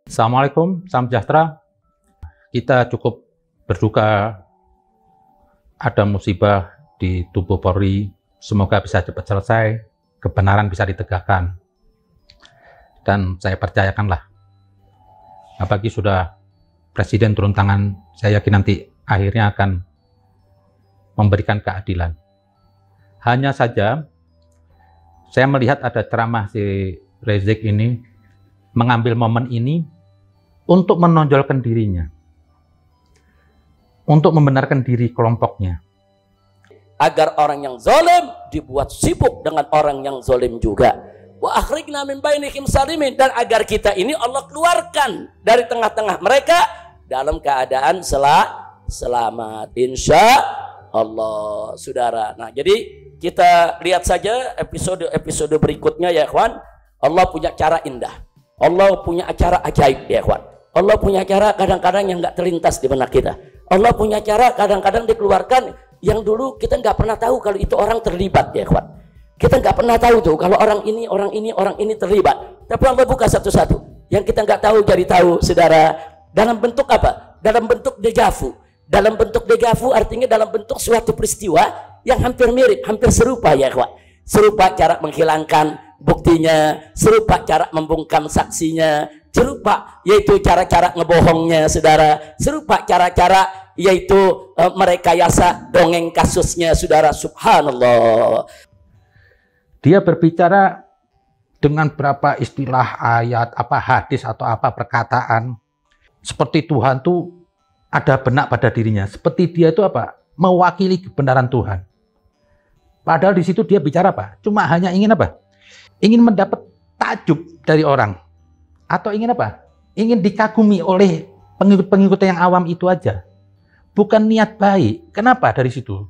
Assalamualaikum, salam sejahtera. Kita cukup berduka ada musibah di tubuh Polri. Semoga bisa cepat selesai, kebenaran bisa ditegakkan. Dan saya percayakanlah, apalagi sudah Presiden turun tangan, saya yakin nanti akhirnya akan memberikan keadilan. Hanya saja, saya melihat ada ceramah si Rizik ini mengambil momen ini untuk menonjolkan dirinya, untuk membenarkan diri kelompoknya. Agar orang yang zalim dibuat sibuk dengan orang yang zalim juga. Wa akhrijna min bainihim salimin, dan agar kita ini Allah keluarkan dari tengah-tengah mereka dalam keadaan selamat, insya Allah, saudara. Nah, jadi kita lihat saja episode berikutnya ya ikhwan. Allah punya cara indah, Allah punya acara ajaib ya ikhwan. Allah punya cara kadang-kadang yang nggak terlintas di benak kita. Allah punya cara kadang-kadang dikeluarkan yang dulu kita nggak pernah tahu kalau itu orang terlibat ya ikhwan. Kita nggak pernah tahu tuh kalau orang ini terlibat. Tapi Allah buka satu-satu. Yang kita nggak tahu jadi tahu, saudara. Dalam bentuk apa? Dalam bentuk dejavu. Dalam bentuk dejavu artinya dalam bentuk suatu peristiwa yang hampir mirip, hampir serupa ya ikhwan. Serupa cara menghilangkan buktinya, serupa cara membungkam saksinya, serupa yaitu cara-cara ngebohongnya, saudara. Serupa cara-cara yaitu merekayasa dongeng kasusnya, saudara. Subhanallah. Dia berbicara dengan berapa istilah, ayat, apa hadis atau apa perkataan, seperti Tuhan tuh ada benak pada dirinya, seperti dia itu apa? Mewakili kebenaran Tuhan. Padahal di situ dia bicara apa? Cuma hanya ingin apa? Ingin mendapat takjub dari orang. Atau ingin apa? Ingin dikagumi oleh pengikut-pengikut yang awam itu aja. Bukan niat baik. Kenapa dari situ?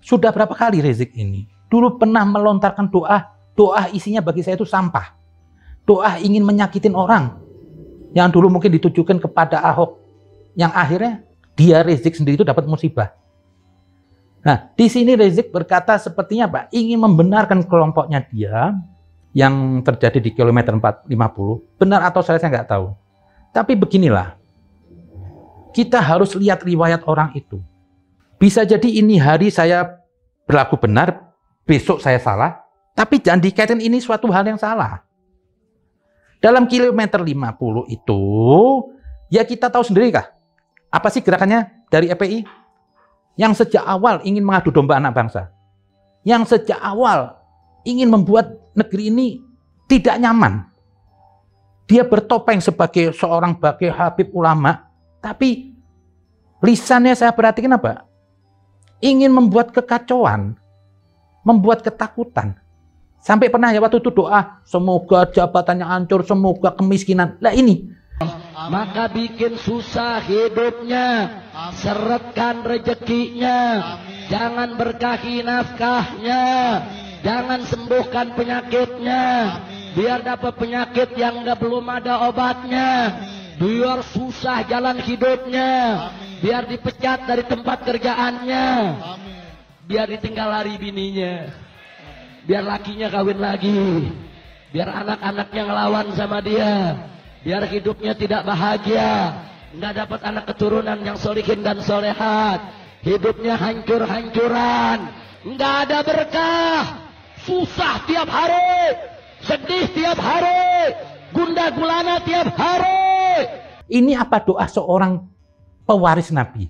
Sudah berapa kali Rizik ini? Dulu pernah melontarkan doa. Doa isinya bagi saya itu sampah. Doa ingin menyakitin orang. Yang dulu mungkin ditujukan kepada Ahok. Yang akhirnya dia Rizik sendiri itu dapat musibah. Nah, di sini Rizik berkata sepertinya apa? Ingin membenarkan kelompoknya dia yang terjadi di kilometer 450. Benar atau salah saya nggak tahu. Tapi beginilah. Kita harus lihat riwayat orang itu. Bisa jadi ini hari saya berlaku benar, besok saya salah, tapi jangan dikaitkan ini suatu hal yang salah. Dalam kilometer 50 itu, ya kita tahu sendiri kah? Apa sih gerakannya dari FPI? Yang sejak awal ingin mengadu domba anak bangsa. Yang sejak awal ingin membuat negeri ini tidak nyaman. Dia bertopeng sebagai seorang habib ulama, tapi lisannya saya perhatikan apa? Ingin membuat kekacauan, membuat ketakutan. Sampai pernah ya waktu itu doa, semoga jabatannya hancur, semoga kemiskinan. Lah ini. Maka bikin susah hidupnya, seretkan rezekinya, jangan berkahi nafkahnya, jangan sembuhkan penyakitnya, biar dapat penyakit yang belum ada obatnya, biar susah jalan hidupnya, biar dipecat dari tempat kerjaannya, biar ditinggal lari bininya, biar lakinya kawin lagi, biar anak-anaknya ngelawan sama dia, biar hidupnya tidak bahagia, nggak dapat anak keturunan yang solihin dan solehat, hidupnya hancur-hancuran, nggak ada berkah, susah tiap hari, sedih tiap hari, gundah gulana tiap hari. Ini apa doa seorang pewaris Nabi?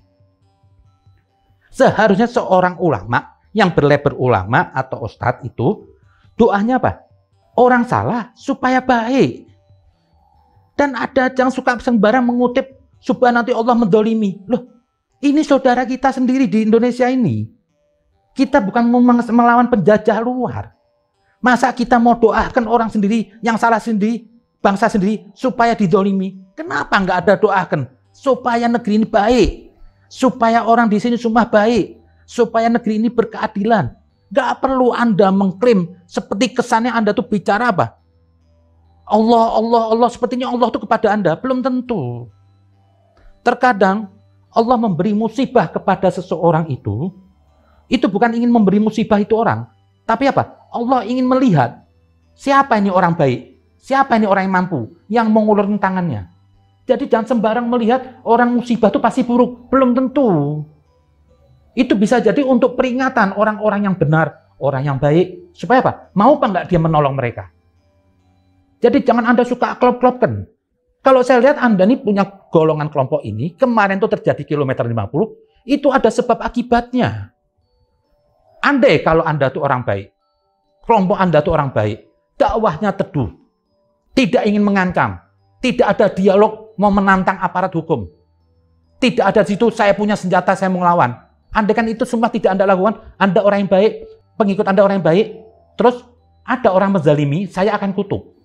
Seharusnya seorang ulama yang berlabel ulama atau ustadz itu doanya apa? Orang salah supaya baik. Dan ada yang suka sembarang mengutip supaya nanti Allah mendolimi. Loh, ini saudara kita sendiri di Indonesia ini. Kita bukan melawan penjajah luar. Masa kita mau doakan orang sendiri yang salah sendiri, bangsa sendiri supaya didolimi? Kenapa nggak ada doakan supaya negeri ini baik, supaya orang di sini semua baik, supaya negeri ini berkeadilan? Nggak perlu Anda mengklaim seperti kesannya Anda tuh bicara apa? Allah, sepertinya Allah itu kepada Anda. Belum tentu. Terkadang Allah memberi musibah kepada seseorang itu bukan ingin memberi musibah itu orang. Tapi apa? Allah ingin melihat siapa ini orang baik, siapa ini orang yang mampu, yang mengulurkan tangannya. Jadi jangan sembarang melihat orang musibah itu pasti buruk. Belum tentu. Itu bisa jadi untuk peringatan orang-orang yang benar, orang yang baik. Supaya apa? Mau apa nggak dia menolong mereka? Jadi jangan Anda suka klop-klopkan. Kalau saya lihat Anda ini punya golongan kelompok ini, kemarin itu terjadi kilometer 50, itu ada sebab akibatnya. Andai kalau Anda itu orang baik, kelompok Anda itu orang baik, dakwahnya teduh, tidak ingin mengancam, tidak ada dialog mau menantang aparat hukum, tidak ada di situ saya punya senjata, saya mau ngelawan. Andai kan itu semua tidak Anda lakukan, Anda orang yang baik, pengikut Anda orang yang baik, terus ada orang menzalimi, saya akan kutuk.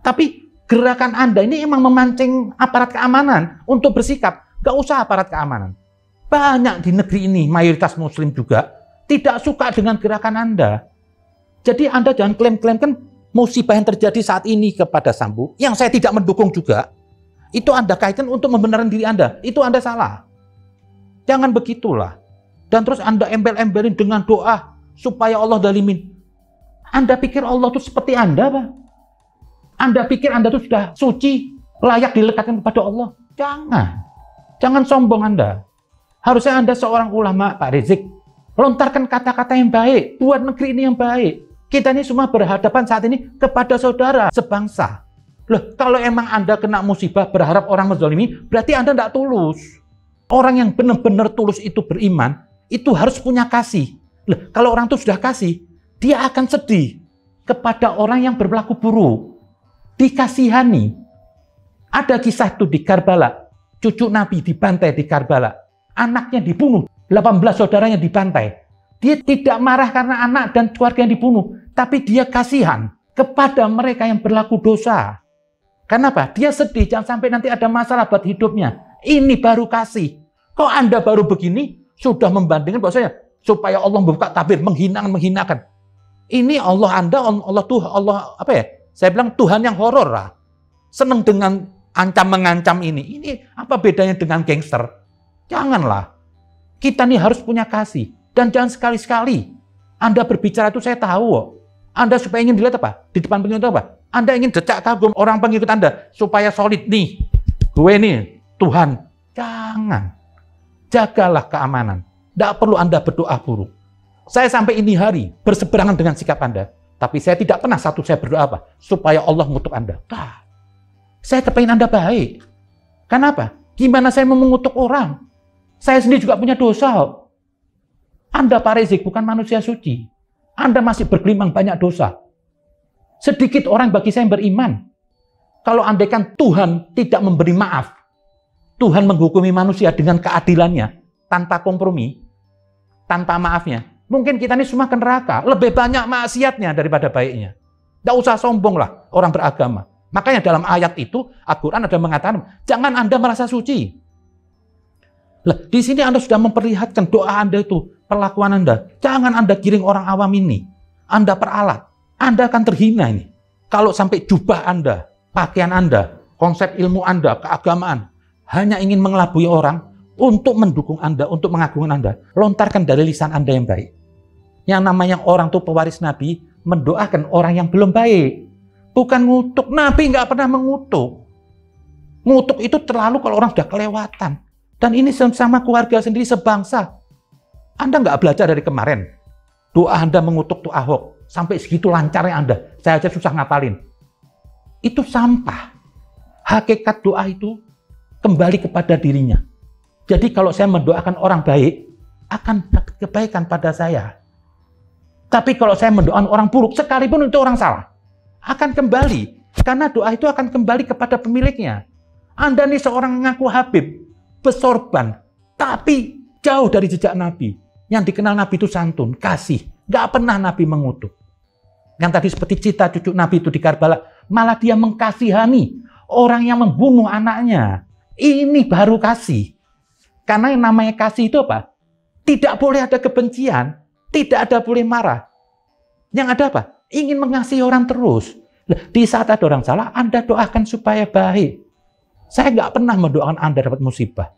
Tapi gerakan Anda ini emang memancing aparat keamanan untuk bersikap. Gak usah aparat keamanan. Banyak di negeri ini, mayoritas muslim juga, tidak suka dengan gerakan Anda. Jadi Anda jangan klaim-klaimkan musibah yang terjadi saat ini kepada Sambo, yang saya tidak mendukung juga, itu Anda kaitkan untuk membenarkan diri Anda. Itu Anda salah. Jangan begitulah. Dan terus Anda embel-embelin dengan doa, supaya Allah dalimin. Anda pikir Allah itu seperti Anda, Pak? Anda pikir Anda itu sudah suci, layak dilekatkan kepada Allah? Jangan. Jangan sombong Anda. Harusnya Anda seorang ulama, Pak Rizik. Lontarkan kata-kata yang baik. Buat negeri ini yang baik. Kita ini semua berhadapan saat ini kepada saudara sebangsa. Loh, kalau emang Anda kena musibah berharap orang menzalimi, berarti Anda tidak tulus. Orang yang benar-benar tulus itu beriman, itu harus punya kasih. Loh, kalau orang itu sudah kasih, dia akan sedih kepada orang yang berlaku buruk. Dikasihani. Ada kisah itu di Karbala. Cucu Nabi dibantai di Karbala. Anaknya dibunuh. 18 saudaranya dibantai. Dia tidak marah karena anak dan keluarga yang dibunuh. Tapi dia kasihan kepada mereka yang berlaku dosa. Kenapa? Dia sedih. Jangan sampai nanti ada masalah buat hidupnya. Ini baru kasih. Kok Anda baru begini? Sudah membandingkan bahwasanya supaya Allah membuka tabir. Menghinakan. Ini Allah Anda. Allah apa ya? Saya bilang Tuhan yang horor lah. Senang dengan ancam-mengancam ini. Ini apa bedanya dengan gangster? Janganlah. Kita nih harus punya kasih. Dan jangan sekali-sekali Anda berbicara itu saya tahu. Anda supaya ingin dilihat apa? Di depan pengikut apa? Anda ingin decak kagum orang pengikut Anda. Supaya solid nih. Gue nih Tuhan. Jangan. Jagalah keamanan. Tidak perlu Anda berdoa buruk. Saya sampai ini hari berseberangan dengan sikap Anda. Tapi saya tidak pernah saya berdoa apa? Supaya Allah mengutuk Anda. Nah, saya kepengen Anda baik. Kenapa? Gimana saya mau mengutuk orang? Saya sendiri juga punya dosa. Anda Pak Rizik bukan manusia suci. Anda masih bergelimang banyak dosa. Sedikit orang bagi saya yang beriman. Kalau andaikan Tuhan tidak memberi maaf, Tuhan menghukumi manusia dengan keadilannya, tanpa kompromi, tanpa maafnya, mungkin kita ini semua ke neraka. Lebih banyak maksiatnya daripada baiknya. Tidak usah sombong lah orang beragama. Makanya dalam ayat itu, Al-Quran ada mengatakan, jangan Anda merasa suci. Lah, di sini Anda sudah memperlihatkan doa Anda itu, perlakuan Anda. Jangan Anda giring orang awam ini. Anda peralat. Anda akan terhina ini. Kalau sampai jubah Anda, pakaian Anda, konsep ilmu Anda, keagamaan, hanya ingin mengelabui orang untuk mendukung Anda, untuk mengagungkan Anda, lontarkan dari lisan Anda yang baik. Yang namanya orang itu pewaris Nabi, mendoakan orang yang belum baik. Bukan ngutuk. Nabi nggak pernah mengutuk. Ngutuk itu terlalu kalau orang sudah kelewatan. Dan ini sama keluarga sendiri sebangsa. Anda nggak belajar dari kemarin. Doa Anda mengutuk tuh Ahok. Sampai segitu lancarnya Anda. Saya aja susah ngapalin. Itu sampah. Hakikat doa itu kembali kepada dirinya. Jadi kalau saya mendoakan orang baik, akan kebaikan pada saya. Tapi kalau saya mendoakan orang buruk, sekalipun itu orang salah, akan kembali. Karena doa itu akan kembali kepada pemiliknya. Anda nih seorang ngaku Habib, bersorban, tapi jauh dari jejak Nabi. Yang dikenal Nabi itu santun, kasih. Gak pernah Nabi mengutuk. Yang tadi seperti cita cucu Nabi itu di Karbala, malah dia mengkasihani orang yang membunuh anaknya. Ini baru kasih. Karena yang namanya kasih itu apa? Tidak boleh ada kebencian. Tidak ada boleh marah. Yang ada apa? Ingin mengasihi orang terus. Di saat ada orang salah, Anda doakan supaya baik. Saya nggak pernah mendoakan Anda dapat musibah.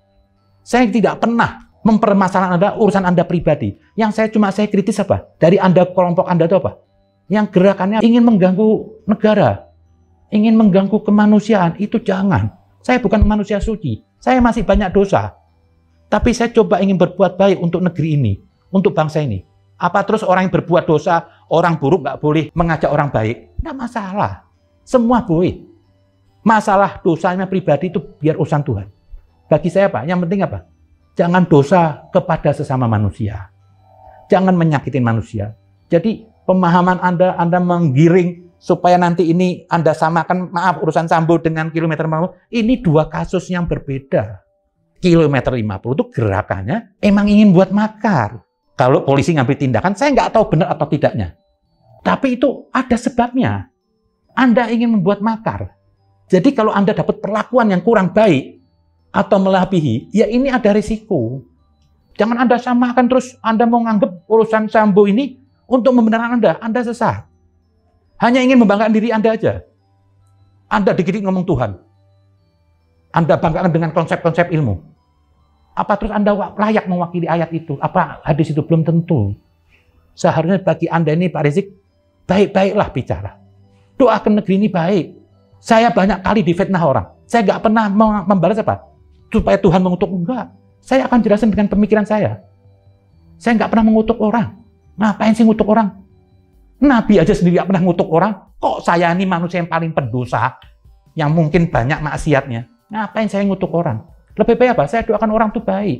Saya tidak pernah mempermasalahkan Anda, urusan Anda pribadi. Yang saya kritis apa? Dari Anda, kelompok Anda itu apa? Yang gerakannya ingin mengganggu negara. ingin mengganggu kemanusiaan, itu jangan. Saya bukan manusia suci, saya masih banyak dosa. Tapi saya coba ingin berbuat baik untuk negeri ini, untuk bangsa ini. Apa terus orang yang berbuat dosa, orang buruk nggak boleh mengajak orang baik? Nggak masalah, semua boleh. Masalah dosanya pribadi itu biar urusan Tuhan. Bagi saya Pak, yang penting apa? Jangan dosa kepada sesama manusia. Jangan menyakitin manusia. Jadi pemahaman Anda menggiring supaya nanti ini Anda samakan, maaf, urusan Sambo dengan kilometer 50, ini dua kasus yang berbeda. Kilometer 50 itu gerakannya emang ingin buat makar. Kalau polisi ngambil tindakan, saya nggak tahu benar atau tidaknya. Tapi itu ada sebabnya. Anda ingin membuat makar. Jadi kalau Anda dapat perlakuan yang kurang baik atau melebihi, ya ini ada risiko. Jangan Anda samakan terus Anda mau nganggap urusan Sambo ini untuk membenarkan Anda sesat. Hanya ingin membanggakan diri Anda aja. Anda dikit-dikit ngomong Tuhan. Anda banggakan dengan konsep-konsep ilmu. Apa terus Anda layak mewakili ayat itu? Apa hadis itu? Belum tentu. Seharusnya bagi Anda ini Pak Rizik, baik-baiklah bicara. Doakan negeri ini baik. Saya banyak kali difitnah orang. Saya nggak pernah membalas apa? Supaya Tuhan mengutuk. Enggak. Saya akan jelasin dengan pemikiran saya. Saya nggak pernah mengutuk orang. Ngapain sih ngutuk orang? Nabi aja sendiri nggak pernah ngutuk orang. Kok saya ini manusia yang paling pendosa, yang mungkin banyak maksiatnya. Ngapain saya ngutuk orang? Lebih baik apa? Saya doakan orang itu baik.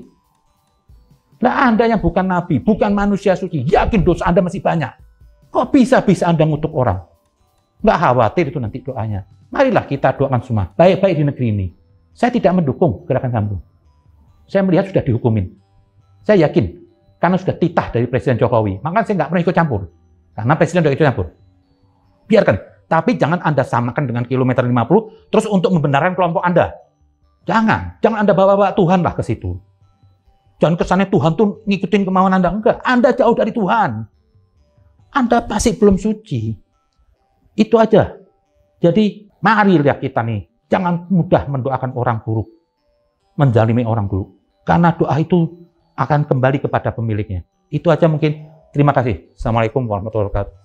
Lah Anda yang bukan Nabi, bukan manusia suci, yakin dosa Anda masih banyak. Kok bisa-bisa Anda ngutuk orang? Nggak khawatir itu nanti doanya. Marilah kita doakan semua, baik-baik di negeri ini. Saya tidak mendukung gerakan Sambo. Saya melihat sudah dihukumin. Saya yakin, karena sudah titah dari Presiden Jokowi. Maka saya nggak pernah ikut campur. Karena Presiden sudah ikut campur. Biarkan. Tapi jangan Anda samakan dengan kilometer 50, terus untuk membenarkan kelompok Anda. Jangan Anda bawa-bawa Tuhan lah ke situ. Jangan kesannya Tuhan tuh ngikutin kemauan Anda. Enggak, Anda jauh dari Tuhan. Anda pasti belum suci. Itu aja. Jadi, mari lihat kita nih. Jangan mudah mendoakan orang buruk. Menzalimi orang buruk. Karena doa itu akan kembali kepada pemiliknya. Itu aja mungkin. Terima kasih. Assalamualaikum warahmatullahi wabarakatuh.